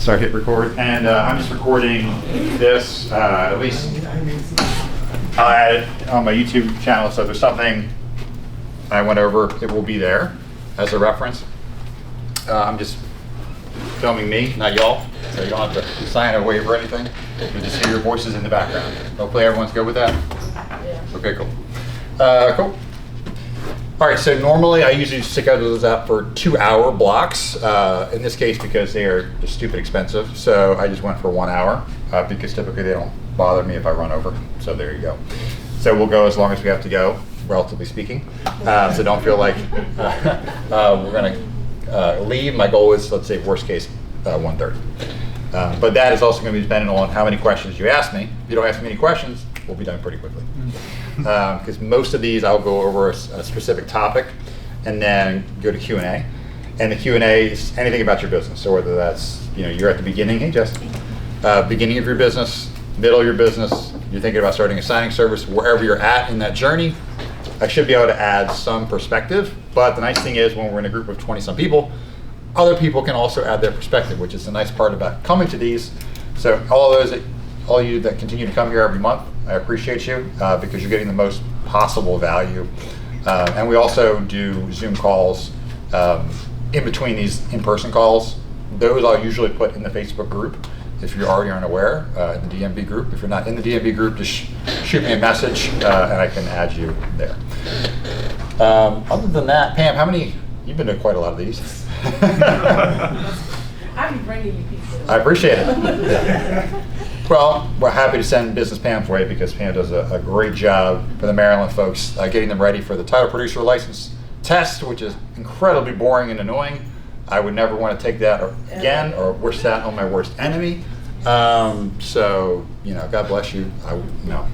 So I hit record, and I'm just recording this, at least I'll add it on my YouTube channel, so if there's something I went over, it will be there as a reference. I'm just filming me, not y'all, so you don't have to sign a waiver or anything. You'll just hear your voices in the background. Hopefully everyone's good with that? Yeah. Okay, cool. Cool. All right, so normally I usually stick those out for 2-hour blocks. In this case, because they are just stupid expensive, so I just went for 1 hour because typically they don't bother me if I run over. So there you go. So we'll go as long as we have to go, relatively speaking. So don't feel like we're gonna leave. My goal is, let's say, worst case, 1:30. But that is also going to be dependent on how many questions you ask me. If you don't ask me any questions, we'll be done pretty quickly. Because most of these I'll go over a specific topic and then go to Q&A. And the Q&A is anything about your business. So whether that's, you're at the beginning, hey Jess, beginning of your business, middle of your business, you're thinking about starting a signing service, wherever you're at in that journey, I should be able to add some perspective. But the nice thing is when we're in a group of 20-some people, other people can also add their perspective, which is the nice part about coming to these. So all you that continue to come here every month, I appreciate you because you're getting the most possible value. And we also do Zoom calls in between these in-person calls. Those I'll usually put in the Facebook group if you already aren't aware, in the DMV group. If you're not in the DMV group, just shoot me a message and I can add you there. Other than that, Pam, you've been to quite a lot of these. I'm bringing you pizza. I appreciate it. Well, we're happy to send business Pam's way because Pam does a great job for the Maryland folks, getting them ready for the title producer license test, which is incredibly boring and annoying. I would never want to take that again or wish that on my worst enemy. So, God bless you. No.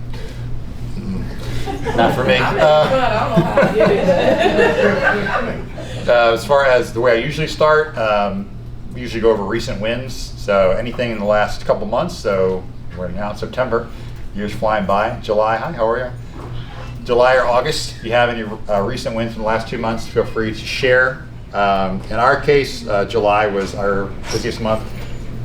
Not for me. As far as the way I usually start, we usually go over recent wins. So anything in the last couple months. So we're now in September. Year's flying by. July. Hi, how are you? July or August. If you have any recent wins from the last 2 months, feel free to share. In our case, July was our busiest month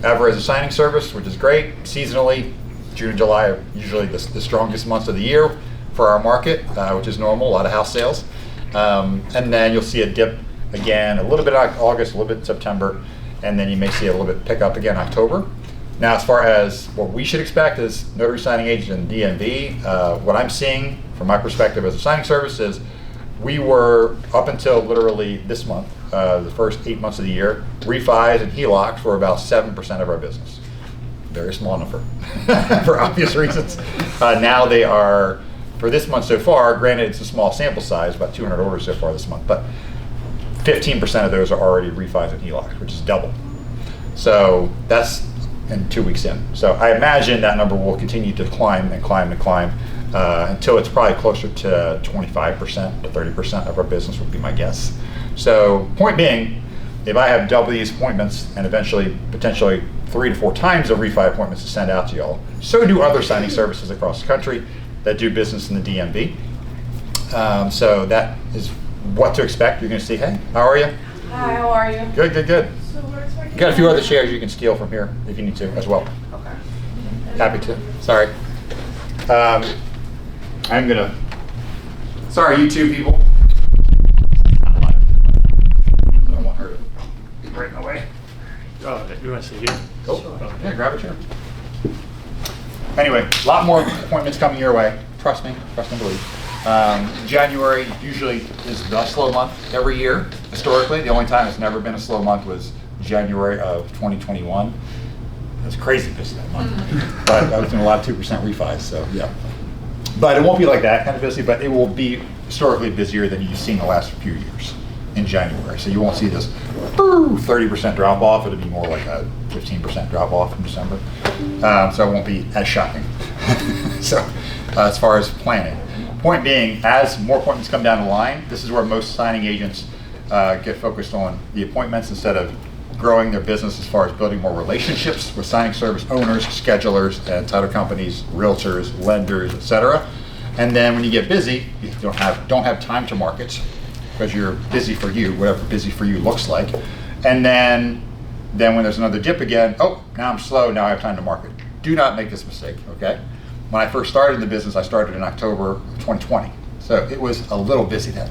ever as a signing service, which is great. Seasonally, June and July are usually the strongest months of the year for our market, which is normal, a lot of house sales. And then you'll see a dip again, a little bit in August, a little bit in September, and then you may see a little bit pick up again in October. Now, as far as what we should expect as notary signing agents in DMV, what I'm seeing from my perspective as a signing service is we were, up until literally this month, the first 8 months of the year, refis and HELOCs were about 7% of our business. Very small number, for obvious reasons. Now they are, for this month so far, granted it's a small sample size, about 200 orders so far this month, but 15% of those are already refis and HELOCs, which is double. So that's in 2 weeks in. So I imagine that number will continue to climb and climb and climb until it's probably closer to 25% to 30% of our business would be my guess. So point being, if I have double these appointments and eventually potentially 3 to 4 times the refi appointments to send out to y'all, so do other signing services across the country that do business in the DMV. So that is what to expect. You're going to see, hey, how are you? Hi, how are you? Good, good, good. So we're expecting. Got a few other shares you can steal from here if you need to as well. Okay. Happy to. Sorry. I'm going to, sorry, you two people. I don't want her to be right in the way. Oh, you want to sit here? Cool. Yeah, grab a chair. Anyway, a lot more appointments coming your way. Trust me, trust and believe. January usually is the slow month every year. Historically, the only time it's never been a slow month was January of 2021. It was crazy busy that month. But I was doing a lot of 2% refis, so yeah. But it won't be like that kind of busy, but it will be historically busier than you've seen the last few years in January. So you won't see this 30% drop off. It'll be more like a 15% drop off in December. So it won't be as shocking. So as far as planning. Point being, as more appointments come down the line, this is where most signing agents get focused on the appointments instead of growing their business as far as building more relationships with signing service owners, schedulers, and title companies, realtors, lenders, etc. And then when you get busy, you don't have time to market because you're busy for you, whatever busy for you looks like. And then Then when there's another dip again, oh, now I'm slow, now I have time to market. Do not make this mistake, okay? When I first started in the business, I started in October of 2020. So it was a little busy then.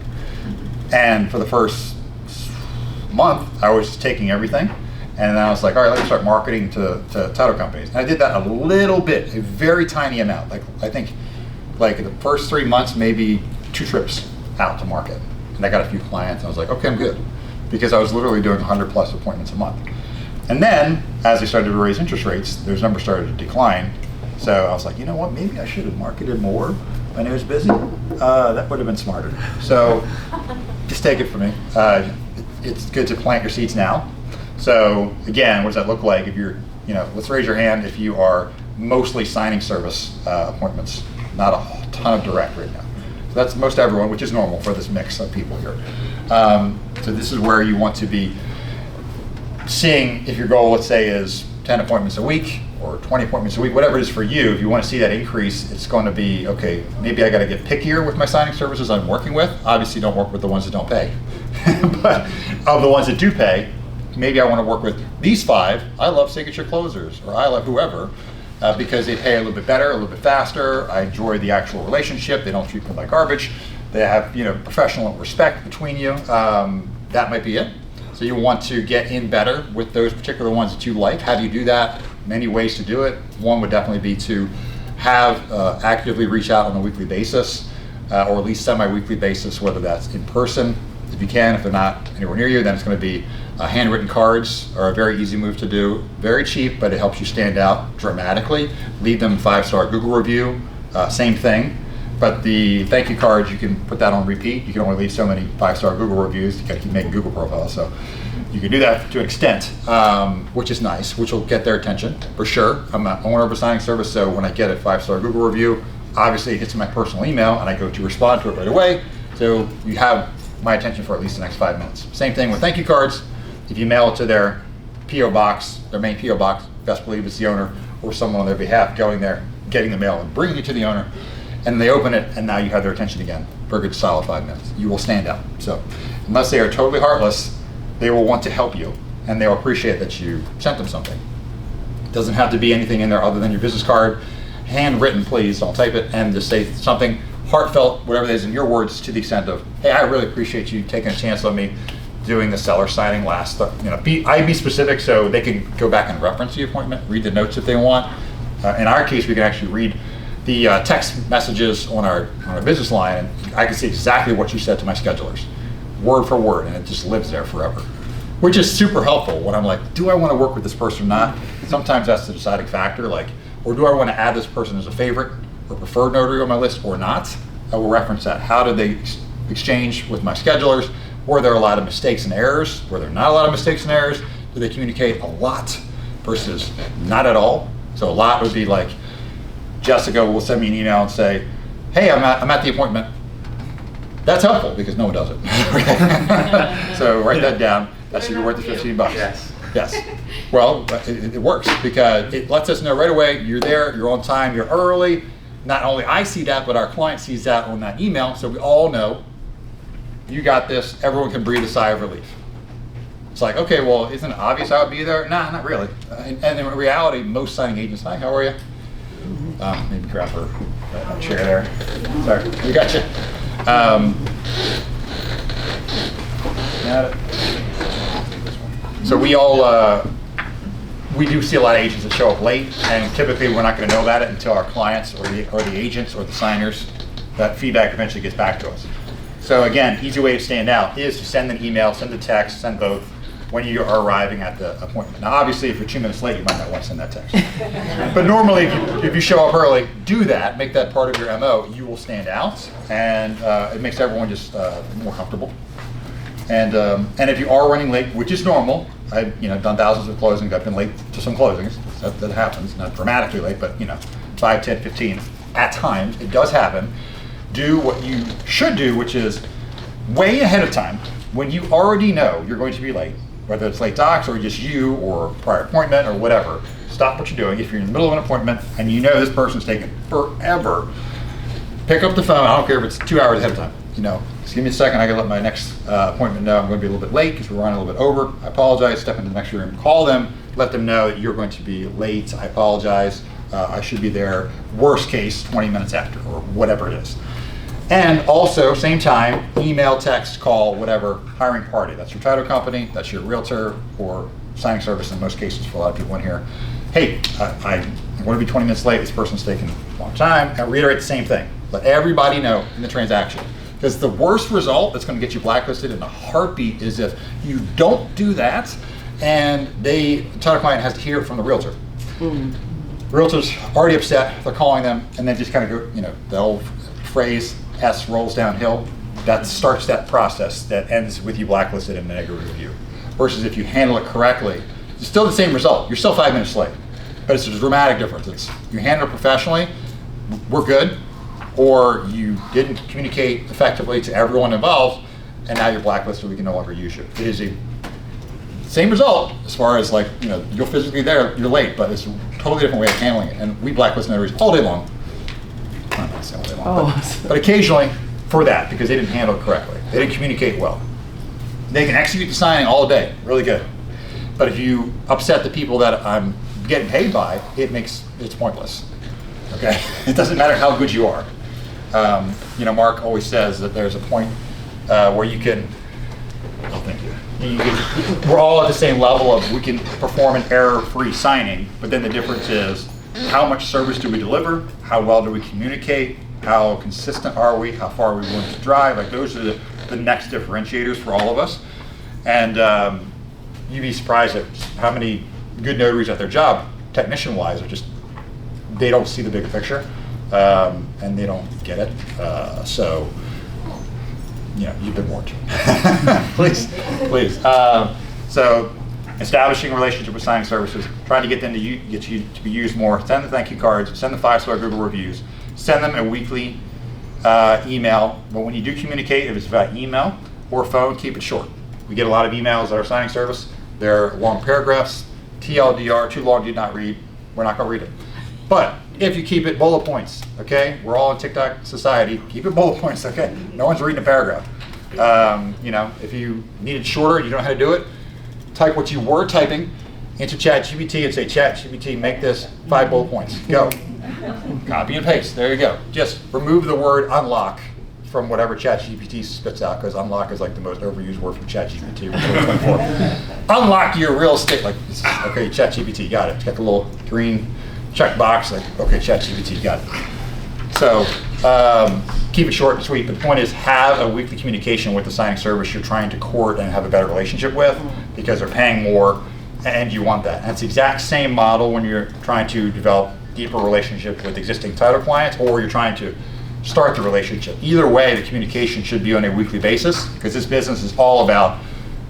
And for the first month, I was just taking everything. And then I was like, all right, let me start marketing to title companies. And I did that a little bit, a very tiny amount. Like I think like the first 3 months, maybe 2 trips out to market. And I got a few clients. And I was like, okay, I'm good. Because I was literally doing 100 plus appointments a month. And then as they started to raise interest rates, those numbers started to decline. So I was like, you know what, maybe I should have marketed more when it was busy. That would have been smarter. So just take it from me. It's good to plant your seeds now. So again, what does that look like if you're, let's raise your hand if you are mostly signing service appointments, not a ton of direct right now. So that's most everyone, which is normal for this mix of people here. So this is where you want to be seeing if your goal, let's say, is 10 appointments a week or 20 appointments a week, whatever it is for you. If you want to see that increase, it's going to be, okay, maybe I got to get pickier with my signing services I'm working with. Obviously, don't work with the ones that don't pay. But of the ones that do pay, maybe I want to work with these 5. I love signature closers, or I love whoever, because they pay a little bit better, a little bit faster. I enjoy the actual relationship. They don't treat me like garbage. They have professional respect between you. That might be it. So you want to get in better with those particular ones that you like. How do you do that? Many ways to do it. One would definitely be to have actively reach out on a weekly basis, or at least semi-weekly basis, whether that's in person, if you can. If they're not anywhere near you, then it's going to be handwritten cards are a very easy move to do. Very cheap, but it helps you stand out dramatically. Leave them 5-star Google review, same thing. But the thank you cards, you can put that on repeat. You can only leave so many 5-star Google reviews. You got to keep making Google profiles. So you can do that to an extent, which is nice, which will get their attention for sure. I'm an owner of a signing service, so when I get a 5-star Google review, obviously it hits my personal email and I go to respond to it right away. So you have my attention for at least the next 5 minutes. Same thing with thank you cards. If you mail it to their P.O. box, their main P.O. box, best believe it's the owner or someone on their behalf going there, getting the mail and bringing it to the owner, and they open it, and now you have their attention again for a good solid 5 minutes. You will stand out. So unless they are totally heartless, they will want to help you, and they will appreciate that you sent them something. It doesn't have to be anything in there other than your business card. Handwritten, please, don't type it, and just say something heartfelt, whatever it is in your words, to the extent of, hey, I really appreciate you taking a chance on me doing the seller signing last, be specific so they can go back and reference the appointment, read the notes if they want. In our case, we can actually read the text messages on our business line, and I can see exactly what you said to my schedulers, word for word, and it just lives there forever, which is super helpful when I'm like, do I want to work with this person or not? Sometimes that's the deciding factor, or do I want to add this person as a favorite or preferred notary on my list or not? I will reference that. How did they exchange with my schedulers? Were there a lot of mistakes and errors? Were there not a lot of mistakes and errors? Do they communicate a lot versus not at all? So a lot would be like, Jessica will send me an email and say, hey, I'm at the appointment. That's helpful because no one does it. So write that down. That should be worth the $15. Yes. Yes. Well, it works because it lets us know right away you're there, you're on time, you're early. Not only I see that, but our client sees that on that email, so we all know you got this. Everyone can breathe a sigh of relief. It's like, okay, well, isn't it obvious I would be there? Nah, not really. And in reality, most signing agents, hi, how are you? Maybe grab her chair there. Sorry, we got you. So we do see a lot of agents that show up late, and typically we're not going to know about it until our clients or the agents or the signers, that feedback eventually gets back to us. So again, easy way to stand out is to send an email, send a text, send both when you are arriving at the appointment. Now obviously if you're 2 minutes late, you might not want to send that text. But normally if you show up early, do that, make that part of your MO, you will stand out, and it makes everyone just more comfortable. And if you are running late, which is normal, I've done thousands of closings, I've been late to some closings, that happens, not dramatically late, but 5, 10, 15, at times, it does happen. Do what you should do, which is way ahead of time, when you already know you're going to be late, whether it's late docs or just you or prior appointment or whatever, stop what you're doing. If you're in the middle of an appointment and you know this person's taking forever, pick up the phone, I don't care if it's 2 hours ahead of time, Just give me a second. I gotta let my next appointment know I'm going to be a little bit late because we're running a little bit over. I apologize. Step into the next room, call them, let them know that you're going to be late. I apologize. I should be there, worst case, 20 minutes after, or whatever it is. And also, same time, email, text, call, whatever, hiring party. That's your title company, that's your realtor, or signing service in most cases for a lot of people in here. Hey, I'm going to be 20 minutes late. This person's taking a long time. And reiterate the same thing. Let everybody know in the transaction. Because the worst result that's going to get you blacklisted in a heartbeat is if you don't do that and the title client has to hear it from the realtor. Realtor's already upset, they're calling them, and then just kind of go, the old phrase, S rolls downhill. That starts that process that ends with you blacklisted in a negative review. Versus if you handle it correctly, it's still the same result. You're still 5 minutes late, but it's a dramatic difference. It's you handle it professionally, we're good, or you didn't communicate effectively to everyone involved, and now you're blacklisted, we can no longer use you. It is a same result as far as you're physically there, you're late, but it's a totally different way of handling it. And we blacklist notaries all day long. I'm not saying all day long, but occasionally for that, because they didn't handle it correctly. They didn't communicate well. They can execute the signing all day, really good. But if you upset the people that I'm getting paid by, it's pointless. Okay, it doesn't matter how good you are. Mark always says that there's a point where you can. Oh, thank you. We're all at the same level of we can perform an error-free signing, but then the difference is how much service do we deliver, how well do we communicate, how consistent are we, how far are we willing to drive. Like those are the next differentiators for all of us. And you'd be surprised at how many good notaries at their job, technician-wise, they don't see the bigger picture, and they don't get it. You've been warned. Please. So, establishing a relationship with signing services, trying to get them to get you to be used more. Send the thank you cards. Send the 5-star Google reviews. Send them a weekly email. But when you do communicate, if it's via email or phone, keep it short. We get a lot of emails at our signing service. They're long paragraphs, TLDR, too long, did not read. We're not going to read it. But if you keep it bullet points, okay? We're all in TikTok society. Keep it bullet points, okay? No one's reading a paragraph. If you need it shorter, you don't know how to do it, type what you were typing into ChatGPT and say, ChatGPT, make this 5 bullet points. Go. Copy and paste. There you go. Just remove the word unlock from whatever ChatGPT spits out, because unlock is like the most overused word from ChatGPT. Unlock your real estate. Okay, ChatGPT, got it. It's got the little green check box, okay, ChatGPT, got it. So keep it short and sweet, but the point is have a weekly communication with the signing service you're trying to court and have a better relationship with, because they're paying more and you want that. And it's the exact same model when you're trying to develop deeper relationship with existing title clients, or you're trying to start the relationship. Either way, the communication should be on a weekly basis, because this business is all about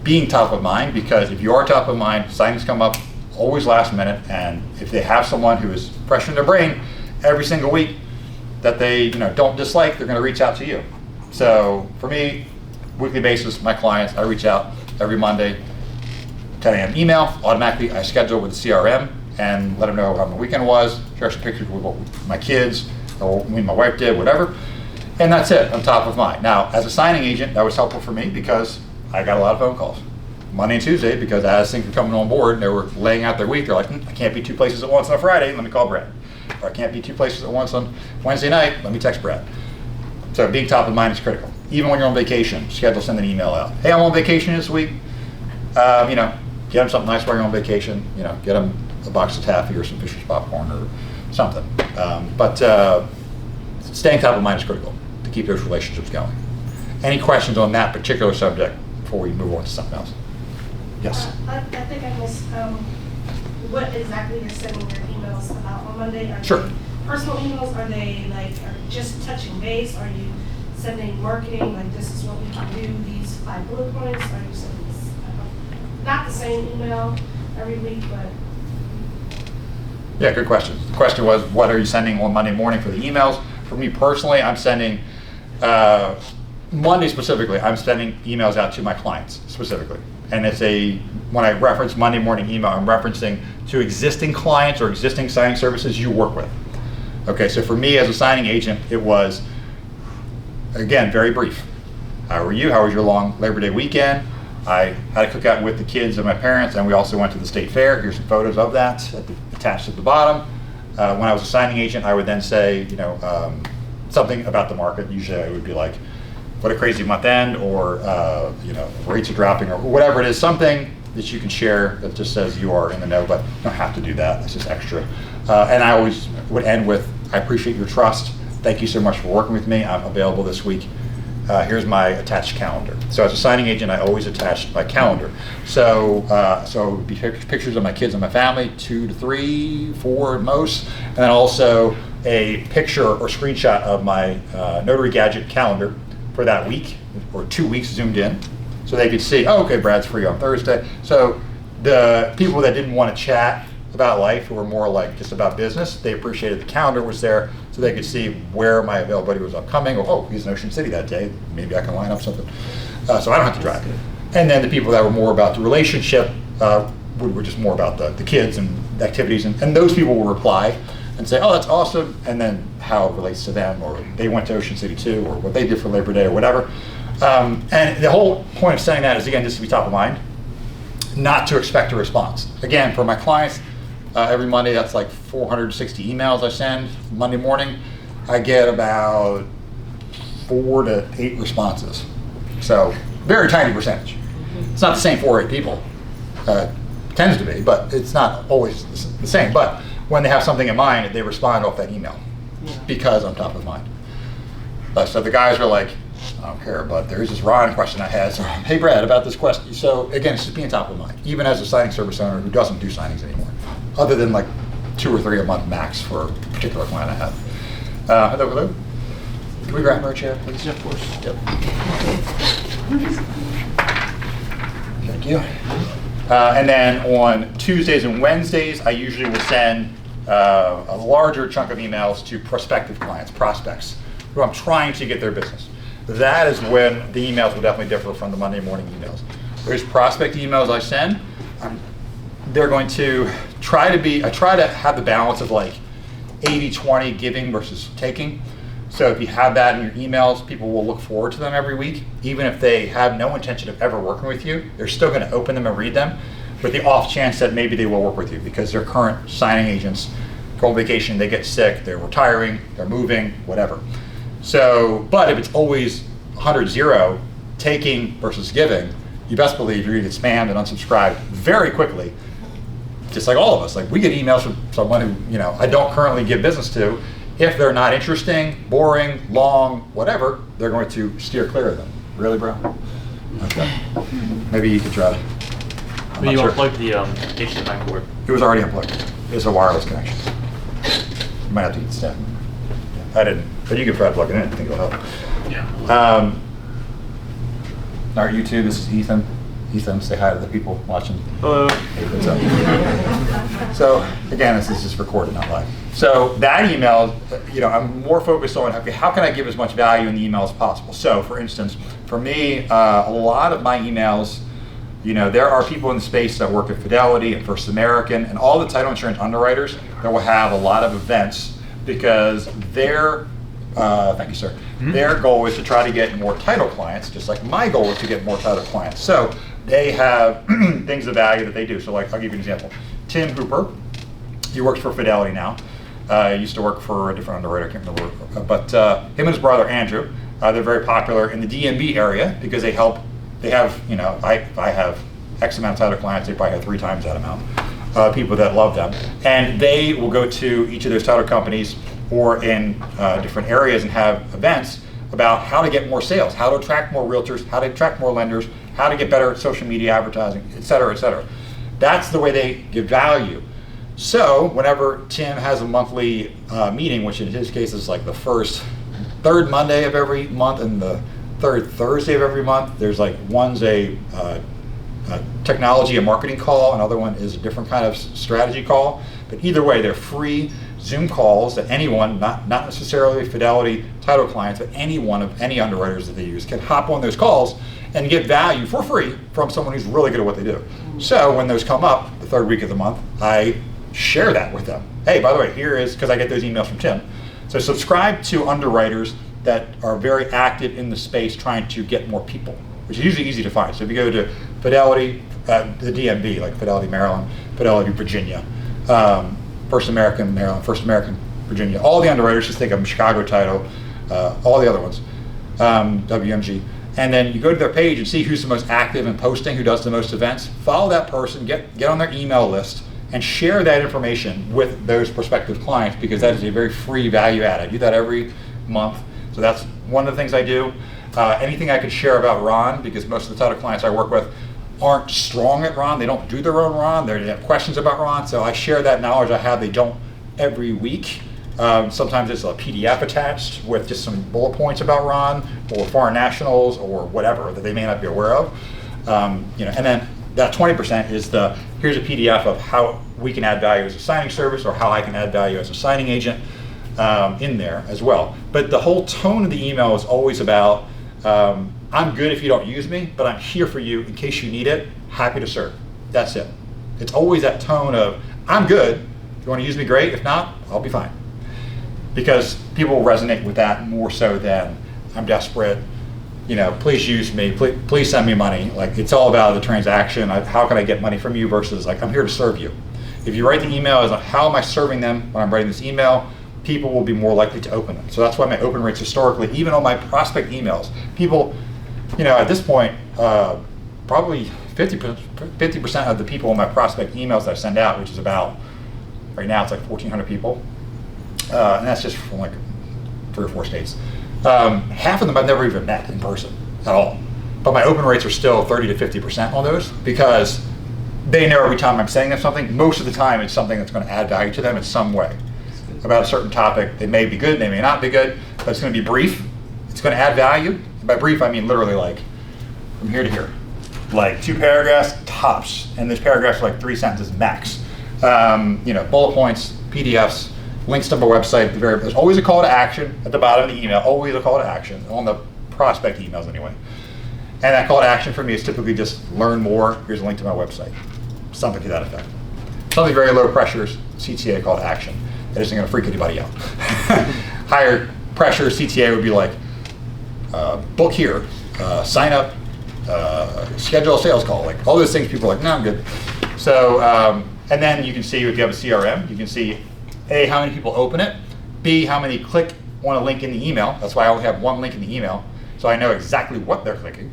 being top of mind, because if you are top of mind, signings come up always last minute, and if they have someone who is fresh in their brain every single week that they don't dislike, they're going to reach out to you. So for me, weekly basis, my clients, I reach out every Monday, 10 a.m. email. Automatically, I schedule with the CRM and let them know how my weekend was, share some pictures with my kids, or my wife did, whatever. And that's it, I'm top of mind. Now, as a signing agent, that was helpful for me because I got a lot of phone calls. Monday and Tuesday, because as things were coming on board and they were laying out their week, they're like, I can't be 2 places at once on a Friday, let me call Brad. Or I can't be 2 places at once on Wednesday night, let me text Brad. So being top of mind is critical. Even when you're on vacation, send an email out. Hey, I'm on vacation this week. Get them something nice while you're on vacation. Get them a box of taffy or some Fisher's popcorn or something. But staying top of mind is critical to keep those relationships going. Any questions on that particular subject before we move on to something else? Yes. I think I missed what exactly you're sending your emails about on Monday. Are Sure. they personal emails? Are they are just touching base? Are you sending marketing, this is what we can do, these 5 bullet points? Are you sending this, not the same email every week, but? Yeah, good question. The question was, what are you sending on Monday morning for the emails? For me personally, I'm sending, Monday specifically, I'm sending emails out to my clients specifically. And when I reference Monday morning email, I'm referencing to existing clients or existing signing services you work with. Okay, so for me as a signing agent, it was, again, very brief. how are you? How was your long Labor Day weekend? I had a cookout with the kids and my parents, and we also went to the state fair. Here's some photos of that attached at the bottom. When I was a signing agent, I would then say, something about the market. Usually I would be like, what a crazy month end, or rates are dropping, or whatever it is, something that you can share that just says you are in the know, but you don't have to do that. It's just extra. And I always would end with, I appreciate your trust. Thank you so much for working with me. I'm available this week. Here's my attached calendar. So as a signing agent, I always attached my calendar. So it would be pictures of my kids and my family, 2 to 3, 4 at most, and then also a picture or screenshot of my Notary Gadget calendar for that week, or 2 weeks zoomed in, so they could see, oh, okay, Brad's free on Thursday. So the people that didn't want to chat about life, who were more like just about business, they appreciated the calendar was there, so they could see where my availability was upcoming, or, oh, he's in Ocean City that day, maybe I can line up something. So I don't have to drive. And then the people that were more about the relationship were just more about the kids and the activities, and those people will reply and say, oh, that's awesome, and then how it relates to them, or they went to Ocean City too, or what they did for Labor Day, or whatever. And the whole point of saying that is, again, just to be top of mind, not to expect a response. Again, for my clients, every Monday, that's like 460 emails I send Monday morning. I get about 4 to 8 responses. So very tiny percentage. It's not the same 4 or 8 people. Tends to be, but it's not always the same. But when they have something in mind, they respond off that email because I'm top of mind. So the guys are like, I don't care, but there's this Ron question I had. So, hey, Brad, about this question. So again, it's just being top of mind, even as a signing service owner who doesn't do signings anymore, other than like 2 or 3 a month max for a particular client I have. Hello. Can we grab our chair, please? Yeah, of course. Yep. Thank you. And then on Tuesdays and Wednesdays, I usually will send a larger chunk of emails to prospective clients, prospects, who I'm trying to get their business. That is when the emails will definitely differ from the Monday morning emails. There's prospect emails I send. They're going to try to have the balance of like 80-20 giving versus taking. So if you have that in your emails, people will look forward to them every week. Even if they have no intention of ever working with you, they're still going to open them and read them, with the off chance that maybe they will work with you because they're current signing agents, go on vacation, they get sick, they're retiring, they're moving, whatever. So, but if it's always 100-0, taking versus giving, you best believe you're going to get spammed and unsubscribed very quickly. Just like all of us, like we get emails from someone who, I don't currently give business to. If they're not interesting, boring, long, whatever, they're going to steer clear of them. Really, bro? Okay. Maybe you could try to. Maybe you unplug the HDMI cord. It was already unplugged. It's a wireless connection. You might have to get the step. I didn't, but you can try to plug it in. I think it'll help. Yeah. Our YouTube, this is Ethan. Ethan, say hi to the people watching. Hello. Hey, what's up? So again, this is just recorded, not live. So that email, I'm more focused on, okay, how can I give as much value in the email as possible? So for instance, for me, a lot of my emails, there are people in the space that work at Fidelity and First American and all the title insurance underwriters that will have a lot of events because their, thank you, sir. Mm-hmm. Their goal is to try to get more title clients, just like my goal is to get more title clients. So they have things of value that they do. So like, I'll give you an example. Tim Hooper, he works for Fidelity now. He used to work for a different underwriter, I can't remember. But him and his brother, Andrew, they're very popular in the DMV area because they have, I have X amount of title clients, they probably have 3 times that amount. People that love them. And they will go to each of those title companies or in different areas and have events about how to get more sales, how to attract more realtors, how to attract more lenders, how to get better social media advertising, et cetera, et cetera. That's the way they give value. So whenever Tim has a monthly meeting, which in his case is like the third Monday of every month and the third Thursday of every month, there's like one's a technology and marketing call, another one is a different kind of strategy call. But either way, they're free Zoom calls that anyone, not necessarily Fidelity title clients, but any one of any underwriters that they use can hop on those calls and get value for free from someone who's really good at what they do. So when those come up the third week of the month, I share that with them. Hey, by the way, here is, because I get those emails from Tim. So subscribe to underwriters that are very active in the space trying to get more people, which is usually easy to find. So if you go to Fidelity, the DMV, like Fidelity Maryland, Fidelity Virginia, First American Maryland, First American Virginia, all the underwriters, just think of them, Chicago Title, all the other ones, WMG. And then you go to their page and see who's the most active in posting, who does the most events. Follow that person, get on their email list, and share that information with those prospective clients, because that is a very free value add. I do that every month. So that's one of the things I do. Anything I could share about Ron, because most of the title clients I work with aren't strong at Ron. They don't do their own Ron. They have questions about Ron. So I share that knowledge I have. They don't every week. Sometimes it's a PDF attached with just some bullet points about Ron or foreign nationals or whatever that they may not be aware of. And then that 20% is here's a PDF of how we can add value as a signing service, or how I can add value as a signing agent in there as well. But the whole tone of the email is always about, I'm good if you don't use me, but I'm here for you in case you need it. Happy to serve. That's it. It's always that tone of, I'm good. If you want to use me, great. If not, I'll be fine. Because people resonate with that more so than, I'm desperate, please use me, please send me money. Like, it's all about the transaction. How can I get money from you versus like, I'm here to serve you. If you write the email as like, how am I serving them when I'm writing this email, people will be more likely to open it. So that's why my open rates historically, even on my prospect emails, people, at this point, probably 50% of the people on my prospect emails that I send out, which is about, right now it's like 1,400 people, and that's just from like 3 or 4 states. Half of them I've never even met in person at all. But my open rates are still 30 to 50% on those, because they know every time I'm saying them something, most of the time it's something that's going to add value to them in some way. About a certain topic. They may be good, they may not be good, but it's going to be brief. It's going to add value. And by brief, I mean literally like from here to here. Like 2 paragraphs tops, and those paragraphs are like 3 sentences max. Bullet points, PDFs, links to my website. There's always a call to action at the bottom of the email, always a call to action, on the prospect emails anyway. And that call to action for me is typically just learn more, here's a link to my website. Something to that effect. Something very low pressure, CTA call to action. That isn't going to freak anybody out. Higher pressure CTA would be like, book here, sign up, schedule a sales call. Like all those things, people are like, no, I'm good. So, and then you can see if you have a CRM, you can see A, how many people open it, B, how many click on a link in the email. That's why I only have 1 link in the email, so I know exactly what they're clicking.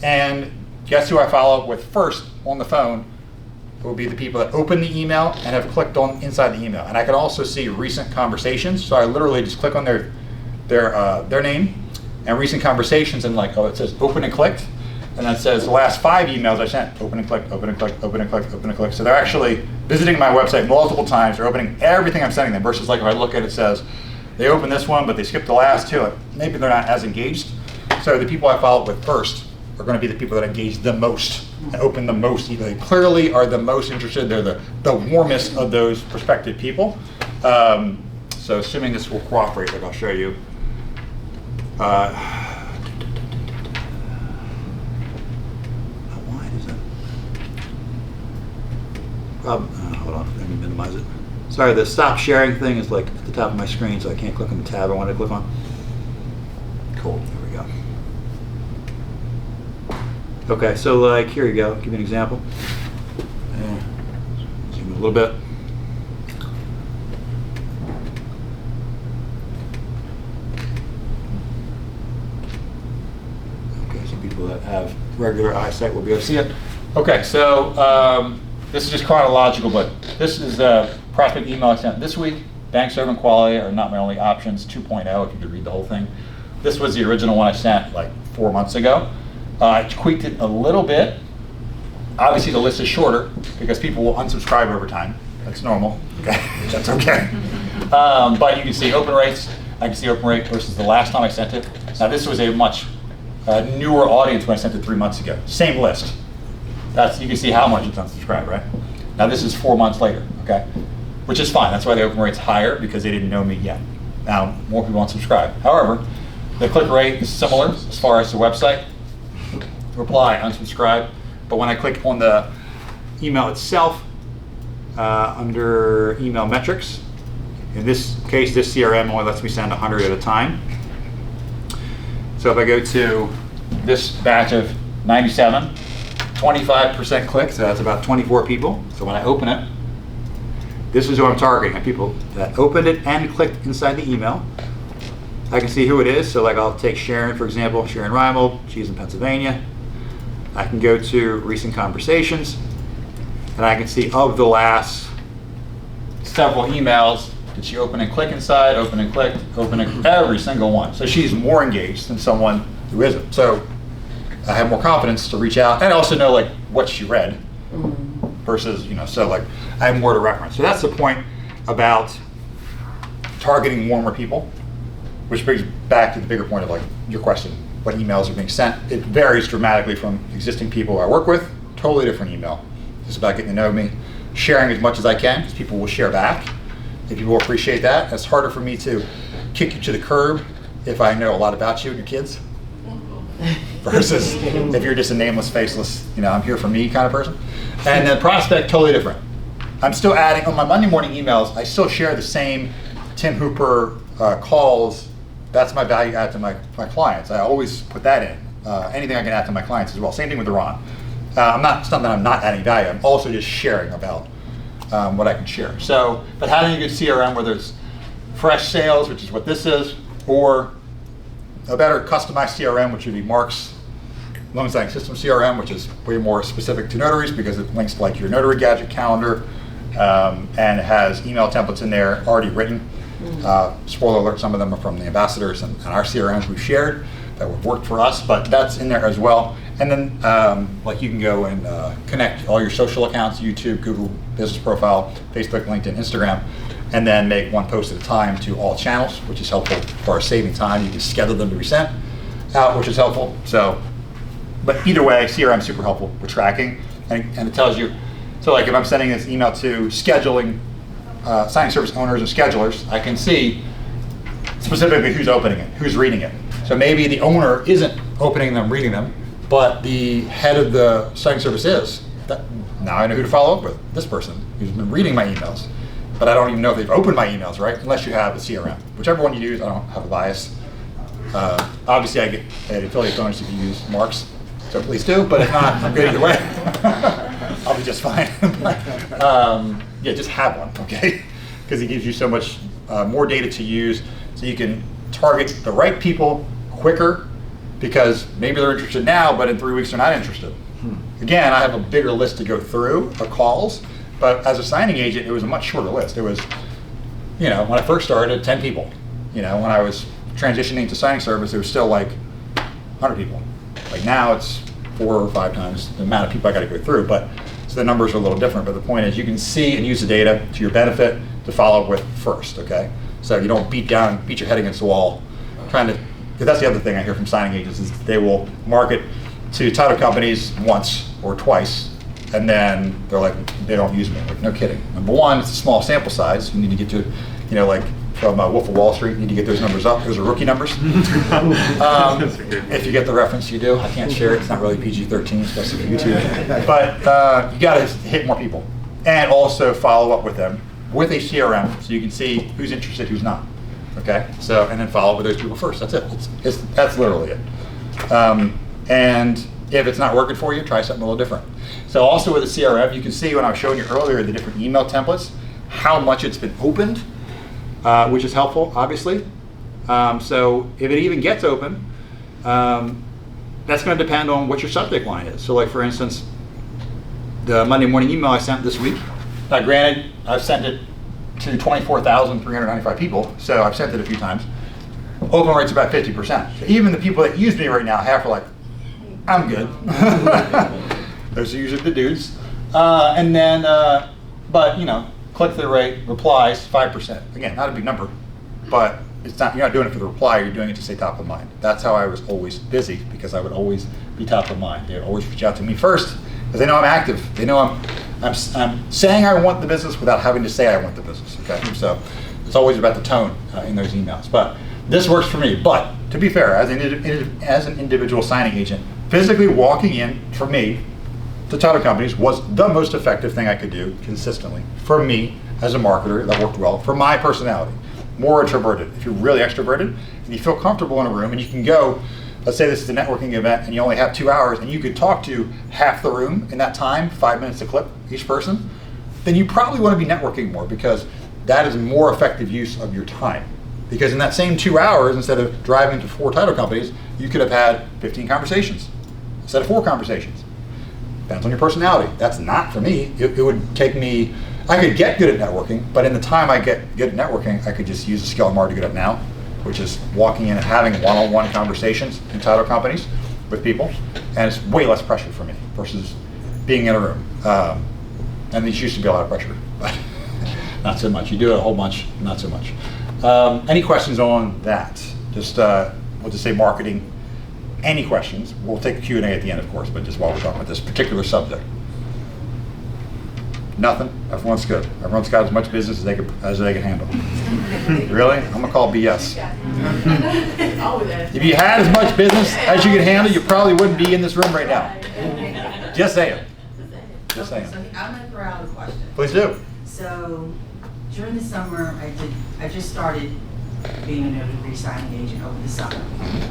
And guess who I follow up with first on the phone? It will be the people that open the email and have clicked on inside the email. And I can also see recent conversations. So I literally just click on their name and recent conversations, and like, it says open and clicked. And then it says the last 5 emails I sent, open and click, open and click, open and click, open and click. So they're actually visiting my website multiple times. They're opening everything I'm sending them, versus like if I look at it, it says they opened this one, but they skipped the last 2. Maybe they're not as engaged. So the people I follow up with first are going to be the people that engage the most and open the most. They clearly are the most interested. They're the warmest of those prospective people. So assuming this will cooperate, like I'll show you. Why is that? Hold on, let me minimize it. Sorry, the stop sharing thing is like at the top of my screen, so I can't click on the tab I want to click on. Cool, there we go. Okay, so like, here you go, give you an example. Zoom in a little bit. Okay, some people that have regular eyesight will be able to see it. Okay, so this is just chronological, but this is the prospect email I sent this week. Bank servant quality are not my only options, 2.0, if you could read the whole thing. This was the original one I sent like 4 months ago. I tweaked it a little bit. Obviously the list is shorter because people will unsubscribe over time. That's normal, okay? That's okay. But you can see open rates. I can see open rate versus the last time I sent it. Now this was a much newer audience when I sent it 3 months ago. Same list. You can see how much it's unsubscribed, right? Now this is 4 months later, okay? Which is fine. That's why the open rate's higher, because they didn't know me yet. Now more people unsubscribe. However, the click rate is similar as far as the website. Reply, unsubscribe. But when I click on the email itself, under email metrics, in this case, this CRM only lets me send 100 at a time. So if I go to this batch of 97, 25% click, so that's about 24 people. So when I open it, this is who I'm targeting, people that opened it and clicked inside the email. I can see who it is, so like I'll take Sharon, for example, Sharon Reimold, she's in Pennsylvania. I can go to recent conversations, and I can see of the last several emails, did she open and click inside, open and click, open and every single one. So she's more engaged than someone who isn't. So I have more confidence to reach out and also know like what she read versus, so like I have more to reference. So that's the point about targeting more and more people, which brings back to the bigger point of like your question, what emails are being sent. It varies dramatically from existing people I work with, totally different email. It's about getting to know me, sharing as much as I can, because people will share back. If people appreciate that, it's harder for me to kick you to the curb if I know a lot about you and your kids, versus if you're just a nameless, faceless, I'm here for me kind of person. And the prospect, totally different. I'm still adding, on my Monday morning emails, I still share the same Tim Hooper calls. That's my value add to my clients. I always put that in. Anything I can add to my clients as well. Same thing with Ron. It's not that I'm not adding value. I'm also just sharing about what I can share. So, but having a good CRM, whether it's fresh sales, which is what this is, or a better customized CRM, which would be Mark's loan signing system CRM, which is way more specific to notaries because it links to like your notary gadget calendar, and it has email templates in there already written. Spoiler alert, some of them are from the ambassadors and our CRMs we've shared that would work for us, but that's in there as well. And then like you can go and connect all your social accounts, YouTube, Google business profile, Facebook, LinkedIn, Instagram, and then make one post at a time to all channels, which is helpful for saving time. You can schedule them to be sent out, which is helpful. So, but either way, CRM is super helpful with tracking, and it tells you, so like if I'm sending this email to scheduling, signing service owners and schedulers, I can see specifically who's opening it, who's reading it. So maybe the owner isn't opening them, reading them, but the head of the signing service is. Now I know who to follow up with, this person who's been reading my emails. But I don't even know if they've opened my emails, right? Unless you have a CRM. Whichever one you use, I don't have a bias. Obviously, I get affiliate bonus if you use Mark's, so please do, but if not, I'm good either way. I'll be just fine. Yeah, just have one, okay? Because it gives you so much more data to use, so you can target the right people quicker, because maybe they're interested now, but in 3 weeks they're not interested. Again, I have a bigger list to go through of calls, but as a signing agent, it was a much shorter list. It was, when I first started, 10 people. When I was transitioning to signing service, it was still like 100 people. Like now it's 4 or 5 times the amount of people I got to go through, but so the numbers are a little different. But the point is you can see and use the data to your benefit to follow up with first, okay? So you don't beat your head against the wall trying to, because that's the other thing I hear from signing agents is they will market to title companies once or twice, and then they're like, they don't use me. Like, no kidding. Number one, it's a small sample size. You need to get to, like from Wolf of Wall Street, you need to get those numbers up. Those are rookie numbers. If you get the reference, you do. I can't share it. It's not really PG-13, especially for YouTube. But you got to hit more people and also follow up with them with a CRM so you can see who's interested, who's not. Okay? So, and then follow up with those people first. That's it. That's literally it. And if it's not working for you, try something a little different. So also with the CRM, you can see when I was showing you earlier the different email templates, how much it's been opened, which is helpful, obviously. So if it even gets open, that's going to depend on what your subject line is. So like for instance, the Monday morning email I sent this week, now granted, I've sent it to 24,395 people, so I've sent it a few times. Open rate's about 50%. So even the people that use me right now, half are like, I'm good. Those are usually the dudes. And then, but click-through rate, replies, 5%. Again, not a big number, but it's not. You're not doing it for the reply. You're doing it to stay top of mind. That's how I was always busy, because I would always be top of mind. They would always reach out to me first, because they know I'm active. They know I'm saying I want the business without having to say I want the business. Okay, so it's always about the tone in those emails. But this works for me. But to be fair, as an individual signing agent, physically walking in for me to title companies was the most effective thing I could do consistently for me as a marketer. That worked well for my personality. More introverted. If you're really extroverted and you feel comfortable in a room and you can go let's say this is a networking event and you only have 2 hours and you could talk to half the room in that time, 5 minutes a clip each person, then you probably want to be networking more, because that is more effective use of your time. Because in that same 2 hours, instead of driving to 4 title companies, you could have had 15 conversations instead of 4 conversations. Depends on your personality. That's not for me. It would take me, I could get good at networking, but in the time I get good at networking, I could just use the skill I'm already good at now, which is walking in and having one-on-one conversations in title companies with people. And it's way less pressure for me versus being in a room. And these used to be a lot of pressure, but not so much. You do it a whole bunch, not so much. Any questions on that? Just, we'll just say marketing. Any questions? We'll take a Q&A at the end, of course, but just while we're talking about this particular subject. Nothing? Everyone's good. Everyone's got as much business as they can handle. Really? I'm gonna call BS. If you had as much business as you could handle, you probably wouldn't be in this room right now. Just saying. Just saying. So I'm going to throw out a question. Please do. So during the summer, I just started being a notary signing agent over the summer.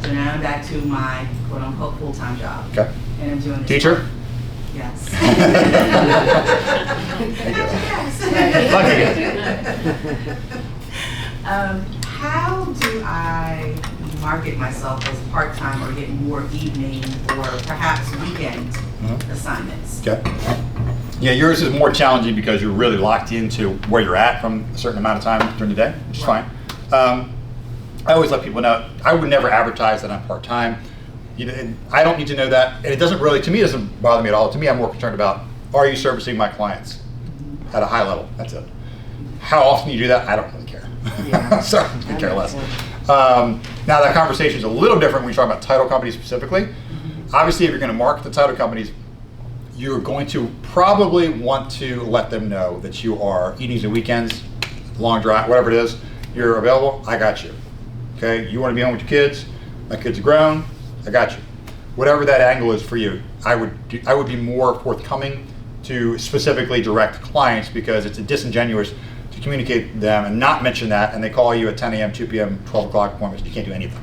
So now I'm back to my quote unquote full-time job. Okay. And I'm doing this. Teacher? Yes. Thank you. How do I market myself as part-time or get more evening or perhaps weekend assignments? Okay. Yeah, yours is more challenging because you're really locked into where you're at from a certain amount of time during the day, which is fine. I always let people know, I would never advertise that I'm part-time. I don't need to know that, and it doesn't really, to me, it doesn't bother me at all. To me, I'm more concerned about, are you servicing my clients at a high level? That's it. How often you do that, I don't really care. Yeah. So, I care less. Now, that conversation is a little different when you talk about title companies specifically. Obviously, if you're going to market the title companies, you're going to probably want to let them know that you are evenings and weekends, long drive, whatever it is, you're available, I got you. Okay, you want to be home with your kids, my kids are grown, I got you. Whatever that angle is for you, I would be more forthcoming to specifically direct clients, because it's disingenuous to communicate them and not mention that, and they call you at 10 a.m., 2 p.m., 12 o'clock appointments, you can't do anything.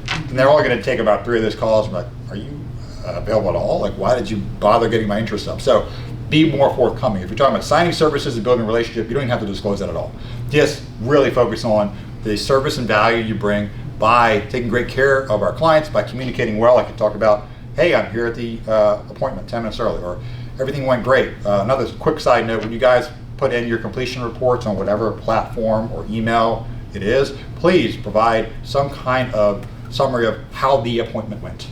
And they're only going to take about 3 of those calls and be like, are you available at all? Like, why did you bother getting my interest up? So be more forthcoming. If you're talking about signing services and building a relationship, you don't even have to disclose that at all. Just really focus on the service and value you bring by taking great care of our clients, by communicating well. I could talk about, hey, I'm here at the appointment 10 minutes early, or everything went great. Another quick side note, when you guys put in your completion reports on whatever platform or email it is, please provide some kind of summary of how the appointment went.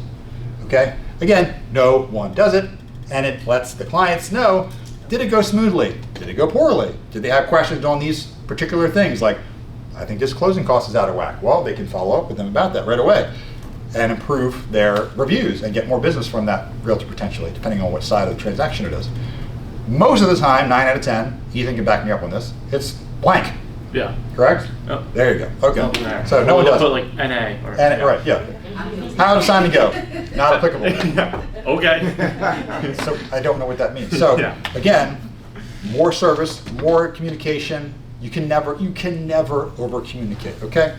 Okay? Again, no one does it, and it lets the clients know, did it go smoothly? Did it go poorly? Did they have questions on these particular things? Like, I think this closing cost is out of whack. Well, they can follow up with them about that right away and improve their reviews and get more business from that realtor potentially, depending on what side of the transaction it is. Most of the time, 9 out of 10, Ethan can back me up on this, it's blank. Yeah. Correct? Yep. There you go. Okay. Yeah. So no one We'll does put it. like NA or And, right, yeah. How to sign and go? Not applicable. Okay. So I don't know what that means. So Yeah. again, more service, more communication. You can never over communicate, okay?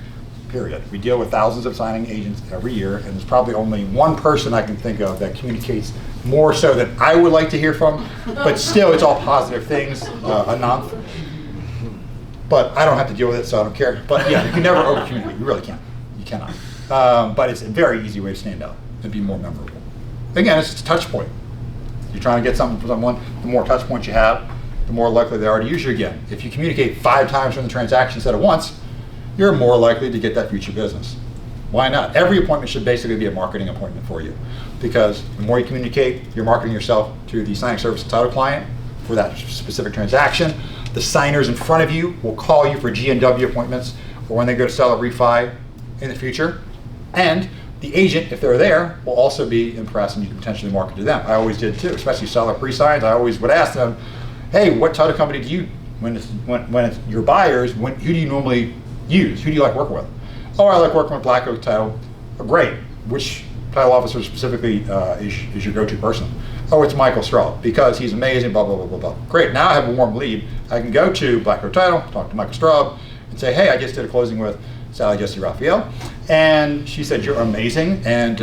Period. We deal with thousands of signing agents every year, and there's probably only one person I can think of that communicates more so than I would like to hear from, but still it's all positive things, Ananth. But I don't have to deal with it, so I don't care. But yeah, you can never over communicate. You really can't. You cannot. But it's a very easy way to stand out and be more memorable. Again, it's just a touch point. You're trying to get something from someone, the more touch points you have, the more likely they are to use you again. If you communicate 5 times during the transaction instead of once, you're more likely to get that future business. Why not? Every appointment should basically be a marketing appointment for you, because the more you communicate, you're marketing yourself to the signing service and title client for that specific transaction. The signers in front of you will call you for G&W appointments or when they go to sell a refi in the future. And the agent, if they're there, will also be impressed, and you can potentially market to them. I always did too, especially seller pre-signs. I always would ask them, hey, what title company do you, when it's your buyers, who do you normally use? Who do you like working with? Oh, I like working with Black Oak Title. Oh, great. Which title officer specifically is your go-to person? Oh, it's Michael Straub, because he's amazing, blah, blah, blah, blah, blah. Great, now I have a warm lead. I can go to Black Oak Title, talk to Michael Straub, and say, hey, I just did a closing with Sally Jesse Raphael, and she said, "You're amazing, and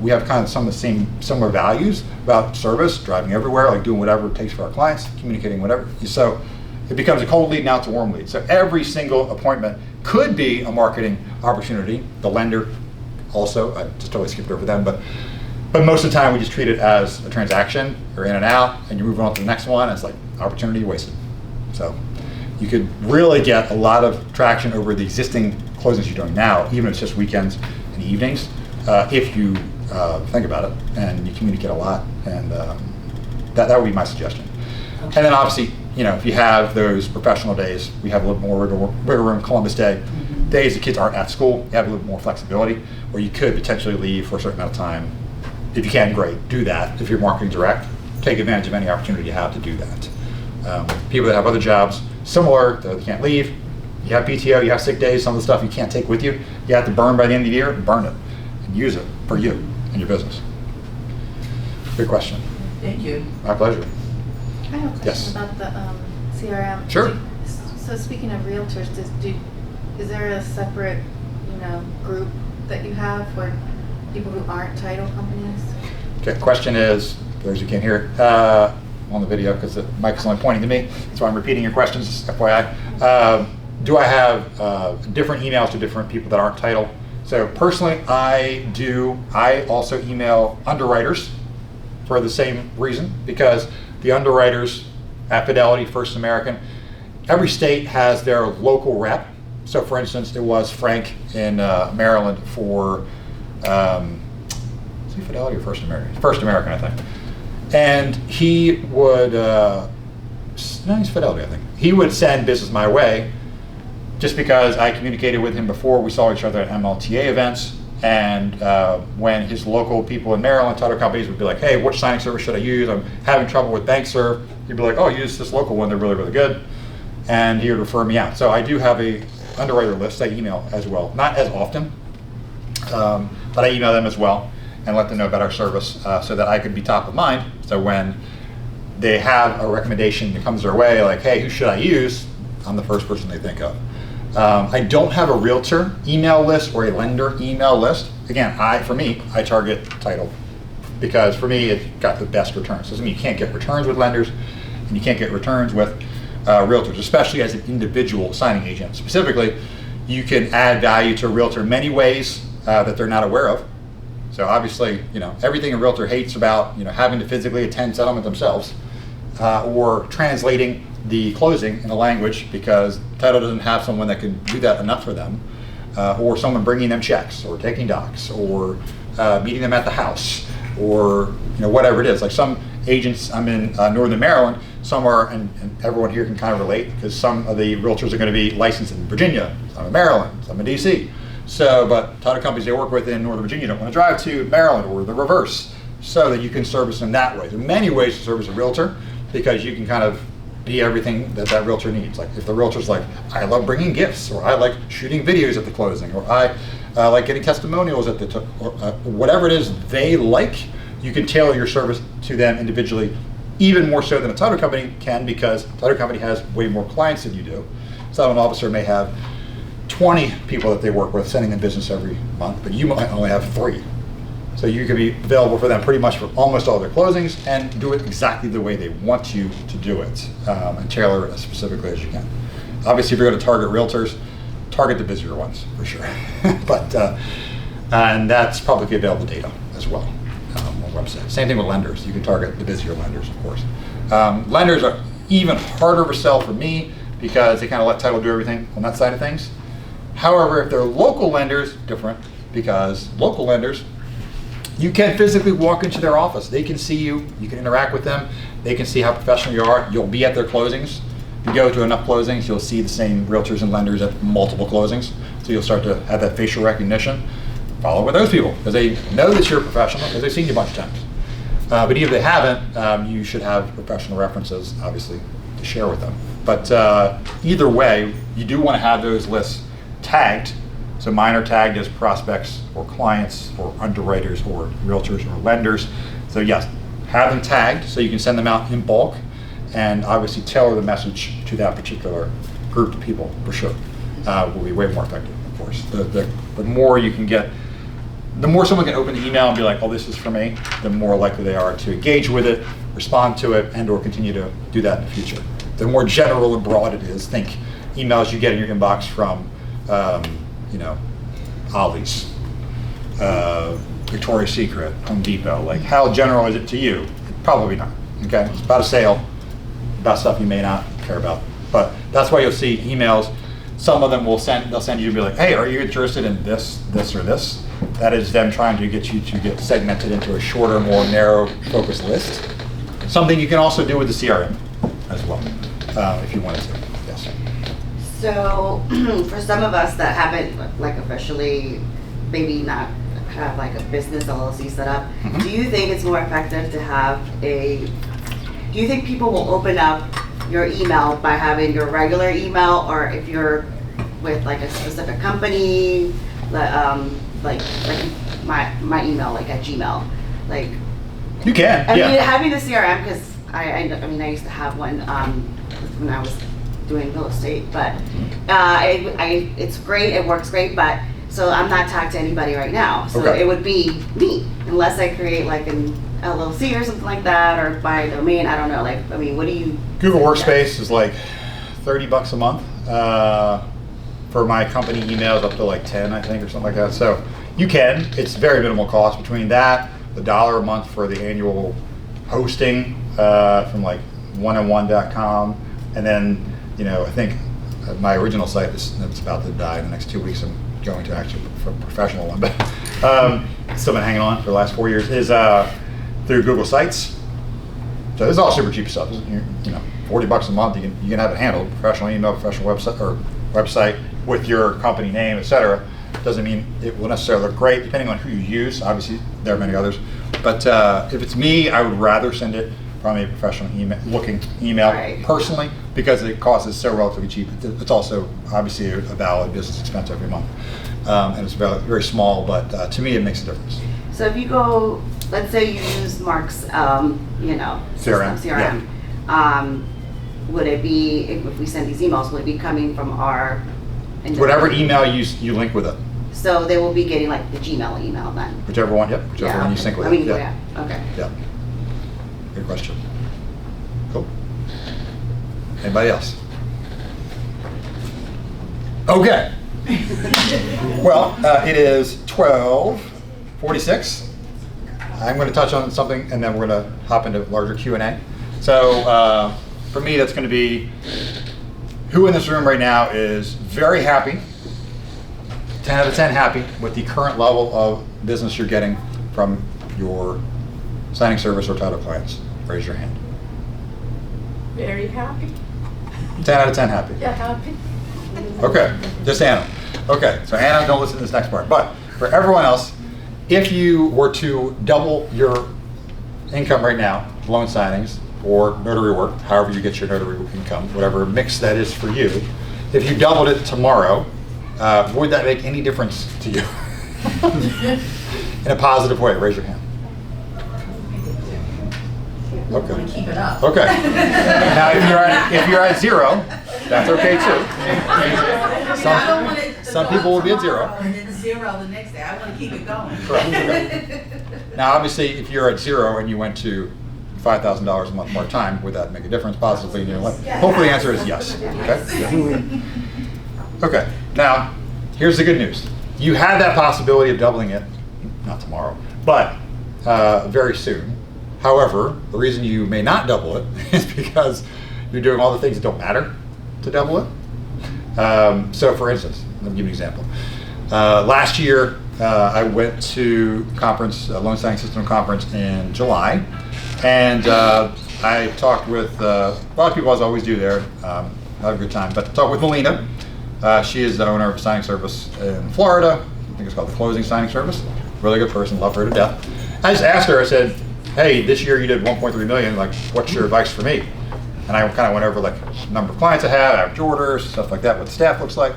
we have kind of some of the same similar values about service, driving everywhere, like doing whatever it takes for our clients, communicating whatever." So it becomes a cold lead, now it's a warm lead. So every single appointment could be a marketing opportunity. The lender also, I just totally skipped over them, but most of the time we just treat it as a transaction. You're in and out, and you're moving on to the next one. And it's like opportunity wasted. So you could really get a lot of traction over the existing closings you're doing now, even if it's just weekends and evenings, if you think about it and you communicate a lot. And that would be my suggestion. And then obviously, if you have those professional days, we have a little more wiggle room. Columbus Day, days the kids aren't at school, you have a little more flexibility, where you could potentially leave for a certain amount of time. If you can, great, do that. If you're marketing direct, take advantage of any opportunity you have to do that. People that have other jobs similar, they can't leave, you have PTO, you have sick days, some of the stuff you can't take with you, you have to burn by the end of the year, burn it and use it for you and your business. Good question. Thank you. My pleasure. I have a question Yes. about the CRM. Sure. So speaking of realtors, is there a separate, group that you have for people who aren't title companies? Okay, question is, for those who can't hear it, on the video, because the mic is only pointing to me, that's why I'm repeating your questions, FYI. Do I have different emails to different people that aren't title? So personally, I do. I also email underwriters for the same reason, because the underwriters at Fidelity, First American, every state has their local rep. So for instance, it was Frank in Maryland for, is he Fidelity or First American? First American, I think. And he would, no, he's Fidelity, I think. He would send business my way just because I communicated with him before. We saw each other at MLTA events. And when his local people in Maryland, title companies would be like, "Hey, which signing service should I use? I'm having trouble with BankServe." He'd be like, "Oh, use this local one. They're really, really good." And he would refer me out. So I do have a underwriter list I email as well. Not as often, but I email them as well and let them know about our service so that I could be top of mind. So when they have a recommendation that comes their way, like, "Hey, who should I use?" I'm the first person they think of. I don't have a realtor email list or a lender email list. Again, for me, I target title because for me, it got the best returns. Doesn't mean you can't get returns with lenders and you can't get returns with realtors, especially as an individual signing agent. Specifically, you can add value to a realtor in many ways that they're not aware of. So obviously, everything a realtor hates about, having to physically attend settlement themselves or translating the closing in a language because title doesn't have someone that can do that enough for them, or someone bringing them checks or taking docs or meeting them at the house or whatever it is. Like some agents, I'm in Northern Maryland, some are, and everyone here can kind of relate because some of the realtors are going to be licensed in Virginia, some in Maryland, some in DC. So, but title companies they work with in Northern Virginia don't want to drive to Maryland or the reverse, so that you can service them that way. There are many ways to service a realtor because you can kind of be everything that realtor needs. Like if the realtor's like, "I love bringing gifts," or "I like shooting videos at the closing," or "I like getting testimonials at the," or whatever it is they like, you can tailor your service to them individually, even more so than a title company can, because a title company has way more clients than you do. So an officer may have 20 people that they work with sending them business every month, but you might only have 3. So you can be available for them pretty much for almost all their closings and do it exactly the way they want you to do it, and tailor it as specifically as you can. Obviously, if you're going to target realtors, target the busier ones for sure. But and that's publicly available data as well on the website. Same thing with lenders. You can target the busier lenders, of course. Lenders are even harder of a sell for me because they kind of let title do everything on that side of things. However, if they're local lenders, different, because local lenders, you can physically walk into their office. They can see you. You can interact with them. They can see how professional you are. You'll be at their closings. If you go to enough closings, you'll see the same realtors and lenders at multiple closings. So you'll start to have that facial recognition. Follow with those people because they know that you're a professional because they've seen you a bunch of times. But even if they haven't, you should have professional references, obviously, to share with them. But either way, you do want to have those lists tagged. So mine are tagged as prospects or clients or underwriters or realtors or lenders. So yes, have them tagged so you can send them out in bulk and obviously tailor the message to that particular group of people for sure. Will be way more effective. of course. The more you can get, the more someone can open the email and be like, oh, this is for me, the more likely they are to engage with it, respond to it, and or continue to do that in the future. The more general and broad it is, think emails you get in your inbox from, Ollie's, Victoria's Secret, Home Depot. Like, how general is it to you? Probably not. Okay, it's about a sale, about stuff you may not care about. But that's why you'll see emails. Some of them they'll send you to be like, hey, are you interested in this, or this? That is them trying to get you to get segmented into a shorter, more narrow, focused list. Something you can also do with the CRM as well, if you wanted to. Yes. So for some of us that haven't like officially, maybe not have like a business LLC set up, do you think it's more effective to have do you think people will open up your email by having your regular email, or if you're with like a specific company, like my email, like at Gmail, like You can, I yeah. mean, having the CRM, because I used to have one when I was doing real estate, but it's great, it works great, but so I'm not tagged to anybody right now. So Okay. it would be me, unless I create like an LLC or something like that, or buy a domain. I don't know. Like, I mean, what do you? Google Workspace is like $30 a month. For my company emails, up to like 10, I think, or something like that. So you can. It's very minimal cost between that, the $1 a month for the annual hosting from like oneandone.com, and then I think my original site it's about to die in the next 2 weeks. I'm going to actually for a professional one, but still been hanging on for the last 4 years. Is through Google Sites. So this is all super cheap stuff. $40 a month. You can have it handled. Professional email, professional website with your company name, etc. Doesn't mean it will necessarily look great, depending on who you use. Obviously, there are many others. But if it's me, I would rather send it from a professional looking email Right. personally, because the cost is so relatively cheap. It's also obviously a valid business expense every month, and it's very small. But to me, it makes a difference. So if you go, let's say you use Mark's, CRM, CRM. Would it be, if we send these emails, would it be coming from our? Whatever email you link with it, So they will be getting like the Gmail email then? whichever one. Yep, whichever one you okay. sync with I it. mean, Yeah. okay. Yeah. Good question. Cool. Anybody else? Okay. Well, it is 12:46. I'm going to touch on something, and then we're going to hop into larger Q&A. So for me, that's going to be who in this room right now is very happy, 10 out of 10 happy with the current level of business you're getting from your signing service or title clients. Raise your hand. Very happy. 10 out of 10 happy. Yeah, happy. Okay, just Anna. Okay, so Anna, don't listen to this next part. But for everyone else, if you were to double your income right now, loan signings or notary work, however you get your notary income, whatever mix that is for you, if you doubled it tomorrow, would that make any difference to you? In a positive way, raise your hand. Okay. Want to keep it up. Okay. Now, if you're at zero, that's okay too. I don't want it to Some go people will up be at zero. tomorrow and then zero the next day. I want to keep it going. Correct. Now, obviously, if you're at zero and you went to $5,000 a month more time, would that make a difference positively in your life? Hopefully, the answer is yes. Okay. Okay. Now, here's the good news. You have that possibility of doubling it, not tomorrow, but very soon. However, the reason you may not double it is because you're doing all the things that don't matter to double it. So for instance, let me give you an example. Last year, I went to conference, a loan signing system conference in July, and I talked with a lot of people, as I always do there, had a good time, but talked with Melina. She is the owner of a signing service in Florida. I think it's called the Closing Signing Service. Really good person, love her to death. I just asked her, I said, hey, this year you did 1.3 million, like, what's your advice for me? And I kind of went over like number of clients I have, average orders, stuff like that, what the staff looks like.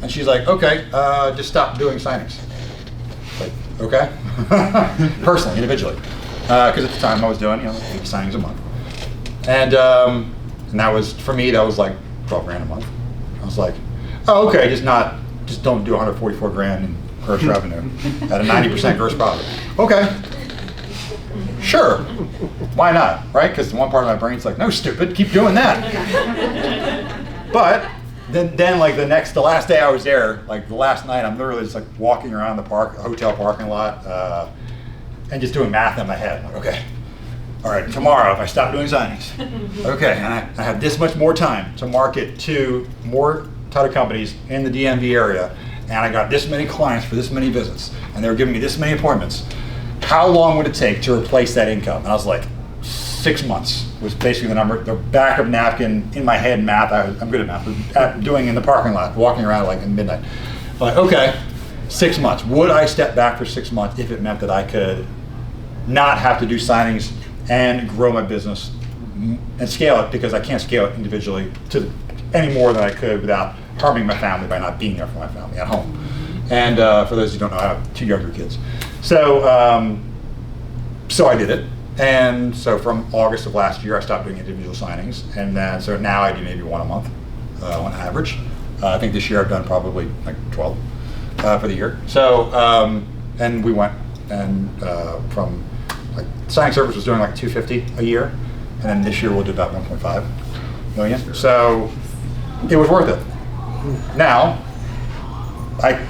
And she's like, okay, just stop doing signings. Like, okay? Personally, individually. Because at the time I was doing, 8 signings a month. And that was, for me, that was like 12 grand a month. I was like, oh, okay, just just don't do 144 grand in gross revenue at a 90% gross profit. Okay. Sure. Why not, right? Because one part of my brain's like, no, stupid, keep doing that. But then like the last day I was there, like the last night, I'm literally just like walking around the hotel parking lot, and just doing math in my head. Like, okay, all right, tomorrow if I stop doing signings, okay, and I have this much more time to market to more title companies in the DMV area, and I got this many clients for this many visits, and they were giving me this many appointments. How long would it take to replace that income? And I was like, 6 months was basically the number, the back of napkin in my head math. I'm good at math, but doing in the parking lot, walking around like in midnight. I'm like, okay, 6 months. Would I step back for 6 months if it meant that I could not have to do signings and grow my business and scale it, because I can't scale it individually to any more than I could without harming my family by not being there for my family at home. And for those who don't know, I have 2 younger kids. So, so I did it. And so from August of last year, I stopped doing individual signings. And then, so now I do maybe 1 a month on average. I think this year I've done probably like 12 for the year. So, and we went and from like signing service was doing like 250 a year. And then this year we'll do about 1.5 million. So it was worth it. Now, I